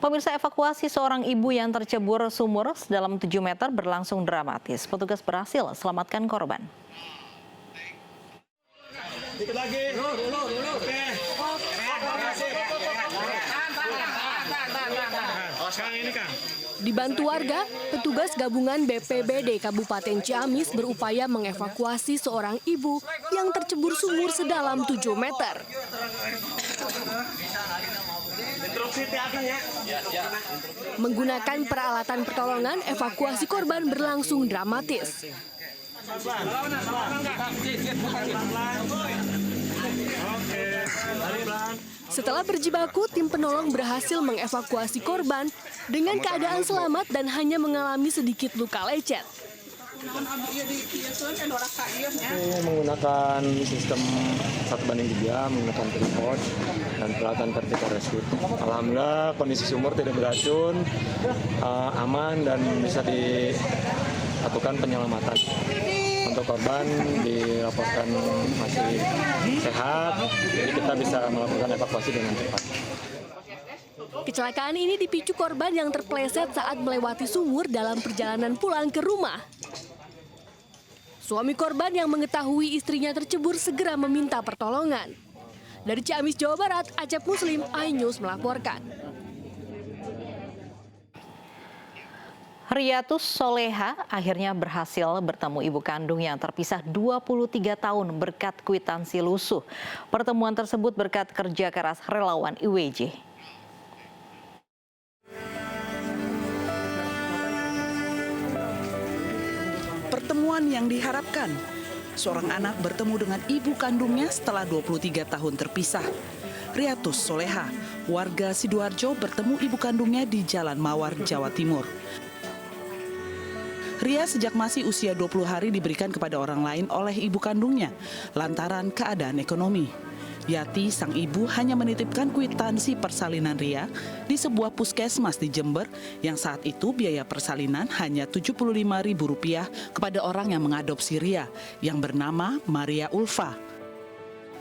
Pemirsa, evakuasi seorang ibu yang tercebur sumur sedalam 7 meter berlangsung dramatis. Petugas berhasil selamatkan korban. Dikit lagi. Oke. Sekarang ini kan. Dibantu warga, petugas gabungan BPBD Kabupaten Ciamis berupaya mengevakuasi seorang ibu yang tercebur sumur sedalam 7 meter. Menggunakan peralatan pertolongan, evakuasi korban berlangsung dramatis. Setelah berjibaku, tim penolong berhasil mengevakuasi korban dengan keadaan selamat dan hanya mengalami sedikit luka lecet. Menggunakan sistem 1:3, menggunakan tripod dan peralatan vertical rescue. Alhamdulillah kondisi sumur tidak beracun, aman dan bisa dilakukan penyelamatan. Untuk korban dilaporkan masih sehat, jadi kita bisa melakukan evakuasi dengan cepat. Kecelakaan ini dipicu korban yang terpleset saat melewati sumur dalam perjalanan pulang ke rumah. Suami korban yang mengetahui istrinya tercebur segera meminta pertolongan. Dari Ciamis, Jawa Barat, Acep Muslim, iNews melaporkan. Riyatus Soleha akhirnya berhasil bertemu ibu kandung yang terpisah 23 tahun berkat kwitansi lusuh. Pertemuan tersebut berkat kerja keras relawan IWJ. Pertemuan yang diharapkan, seorang anak bertemu dengan ibu kandungnya setelah 23 tahun terpisah. Riyatus Soleha, warga Sidoarjo, bertemu ibu kandungnya di Jalan Mawar, Jawa Timur. Ria sejak masih usia 20 hari diberikan kepada orang lain oleh ibu kandungnya lantaran keadaan ekonomi. Yati, sang ibu, hanya menitipkan kwitansi persalinan Ria di sebuah puskesmas di Jember yang saat itu biaya persalinan hanya Rp75.000 kepada orang yang mengadopsi Ria yang bernama Maria Ulfa.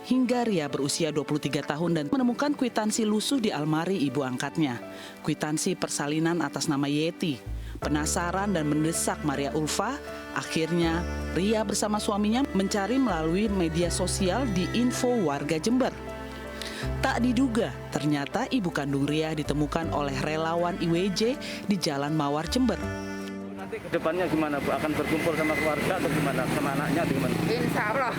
Hingga Ria berusia 23 tahun dan menemukan kwitansi lusuh di almari ibu angkatnya. Kwitansi persalinan atas nama Yeti. Penasaran dan mendesak Maria Ulfa, akhirnya Ria bersama suaminya mencari melalui media sosial di info warga Jember. Tak diduga, ternyata ibu kandung Ria ditemukan oleh relawan IWJ di Jalan Mawar, Jember. Nanti ke depannya gimana Bu? Akan berkumpul sama keluarga atau gimana? Sama anaknya atau gimana? Insya Allah,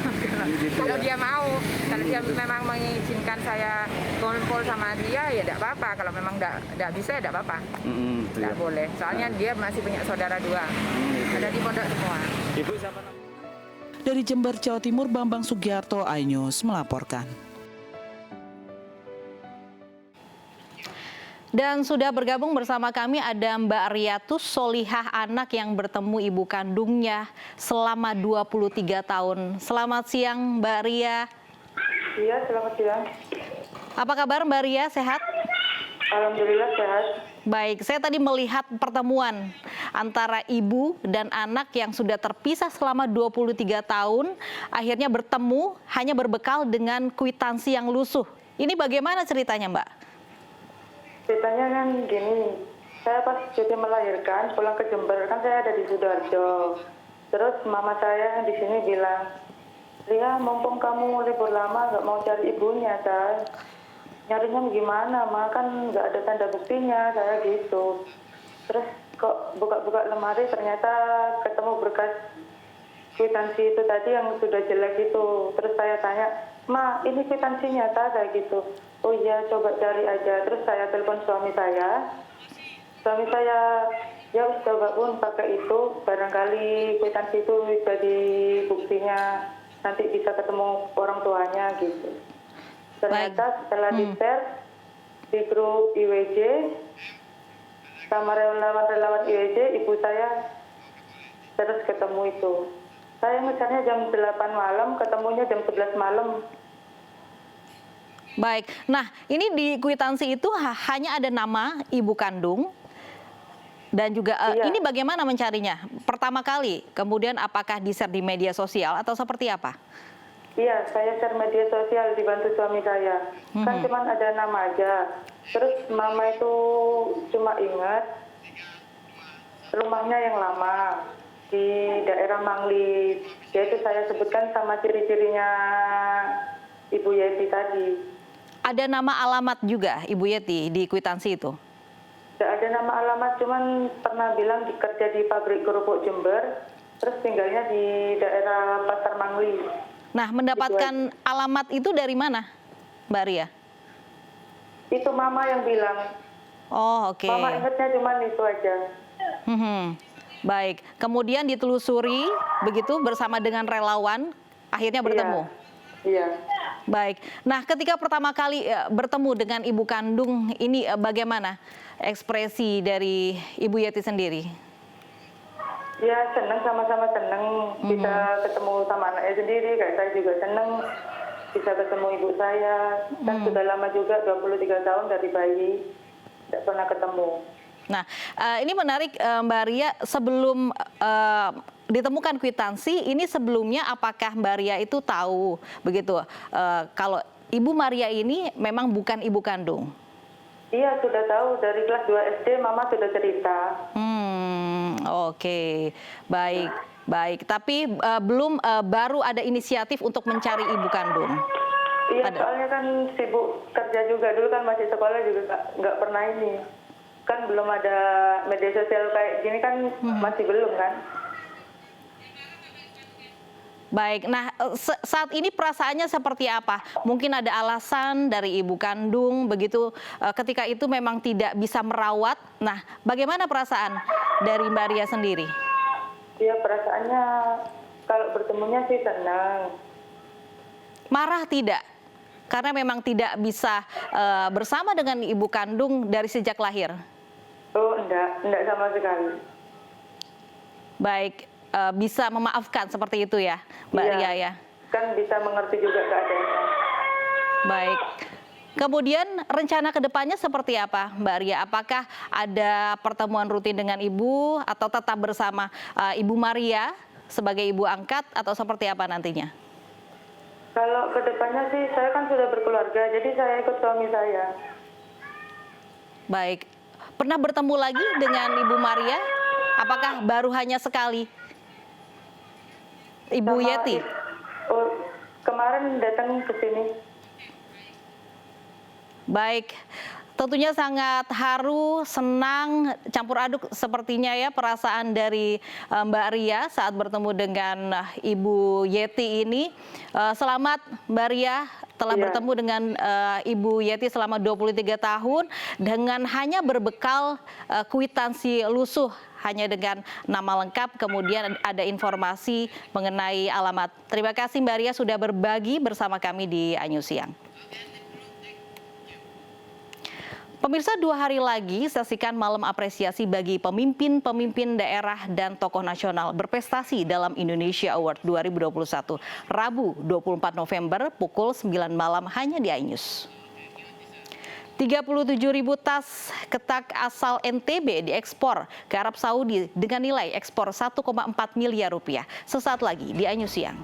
kalau dia mau, kalau dia memang mengizinkan saya kumpul sama dia, ya tidak apa-apa. Kalau memang tidak bisa, ya tidak apa-apa. Tidak boleh, soalnya dia masih punya saudara dua, ada di pondok semua. Ibu siapa namanya? Dari Jember, Jawa Timur, Bambang Sugiarto, iNews melaporkan. Dan sudah bergabung bersama kami ada Mbak Riyatus Solihah, anak yang bertemu ibu kandungnya selama 23 tahun. Selamat siang Mbak Ria. Iya, selamat siang. Apa kabar Mbak Ria, sehat? Alhamdulillah sehat. Baik, saya tadi melihat pertemuan antara ibu dan anak yang sudah terpisah selama 23 tahun, akhirnya bertemu hanya berbekal dengan kwitansi yang lusuh. Ini bagaimana ceritanya Mbak? Ceritanya kan gini, saya pas cuti melahirkan pulang ke Jember, kan saya ada di Sidoarjo. Terus mama saya di sini bilang, Ria, mumpung kamu libur lama nggak mau cari ibunya, saya nyarinya gimana, Ma, kan nggak ada tanda buktinya, saya gitu. Terus kok buka-buka lemari ternyata ketemu berkas kwitansi itu tadi yang sudah jelek itu. Terus saya tanya, Ma, ini kwitansinya tak, kayak gitu. Oh iya, coba cari aja. Terus saya telepon suami saya. Suami saya, ya coba pun pakai itu, barangkali kwitansi itu jadi buktinya, nanti bisa ketemu orang tuanya gitu. Ternyata setelah di-share di grup IWJ sama relawan-relawan IWJ, ibu saya terus ketemu itu. Saya ngejarnya jam 8 malam, ketemunya jam 11 malam. Baik, nah ini di kwitansi itu hanya ada nama ibu kandung dan juga ini bagaimana mencarinya? Pertama kali, kemudian apakah di-share di media sosial atau seperti apa? Iya, saya share media sosial dibantu suami saya. Kan cuma ada nama aja. Terus mama itu cuma ingat rumahnya yang lama di daerah Mangli. Yaitu saya sebutkan sama ciri-cirinya Ibu Yeti tadi. Ada nama alamat juga Ibu Yeti di kwitansi itu? Tidak ada nama alamat, cuman pernah bilang kerja di pabrik kerupuk Jember, terus tinggalnya di daerah Pasar Mangli. Nah, mendapatkan alamat itu dari mana, Mbak Ria? Itu mama yang bilang. Oh, oke. Mama ingatnya cuma itu aja. Baik, kemudian ditelusuri begitu bersama dengan relawan, akhirnya bertemu. Iya. Baik, nah ketika pertama kali bertemu dengan ibu kandung ini bagaimana ekspresi dari Ibu Yeti sendiri? Ya senang, sama-sama senang bisa ketemu sama anaknya sendiri, kayak saya juga senang bisa ketemu ibu saya. Kan sudah lama juga, 23 tahun dari bayi, tidak pernah ketemu. Nah, ini menarik Mbak Ria, sebelum ditemukan kwitansi, ini sebelumnya apakah Mbak Ria itu tahu begitu kalau Ibu Maria ini memang bukan ibu kandung? Iya, sudah tahu dari kelas 2 SD mama sudah cerita. Oke, baik, baik. Tapi belum baru ada inisiatif untuk mencari ibu kandung. Iya, soalnya kan sibuk kerja juga, dulu kan masih sekolah juga nggak pernah ini. Kan belum ada media sosial kayak gini kan, masih belum kan. Baik, nah saat ini perasaannya seperti apa? Mungkin ada alasan dari ibu kandung begitu ketika itu memang tidak bisa merawat. Nah, bagaimana perasaan dari Mbak Ria sendiri? Iya, perasaannya kalau bertemunya sih senang. Marah tidak? Karena memang tidak bisa bersama dengan ibu kandung dari sejak lahir. Oh, enggak sama sekali. Baik, bisa memaafkan seperti itu ya, Mbak Ria ya? Kan bisa mengerti juga keadaannya. Baik. Kemudian rencana kedepannya seperti apa, Mbak Ria? Apakah ada pertemuan rutin dengan ibu atau tetap bersama Ibu Maria sebagai ibu angkat atau seperti apa nantinya? Kalau kedepannya sih saya kan sudah berkeluarga, jadi saya ikut suami saya. Baik. Pernah bertemu lagi dengan Ibu Maria? Apakah baru hanya sekali? Ibu Yeti? Oh, kemarin datang ke sini. Baik, tentunya sangat haru, senang, campur aduk sepertinya ya perasaan dari Mbak Ria saat bertemu dengan Ibu Yeti ini. Selamat Mbak Ria telah bertemu dengan Ibu Yeti selama 23 tahun dengan hanya berbekal kwitansi lusuh, hanya dengan nama lengkap, kemudian ada informasi mengenai alamat. Terima kasih Mbak Ria sudah berbagi bersama kami di Anyus Siang. Pemirsa, 2 hari lagi saksikan malam apresiasi bagi pemimpin-pemimpin daerah dan tokoh nasional berprestasi dalam Indonesia Award 2021. Rabu 24 November pukul 9 malam hanya di iNews. 37.000 tas ketak asal NTB diekspor ke Arab Saudi dengan nilai ekspor 1,4 miliar rupiah. Sesaat lagi di iNews Siang.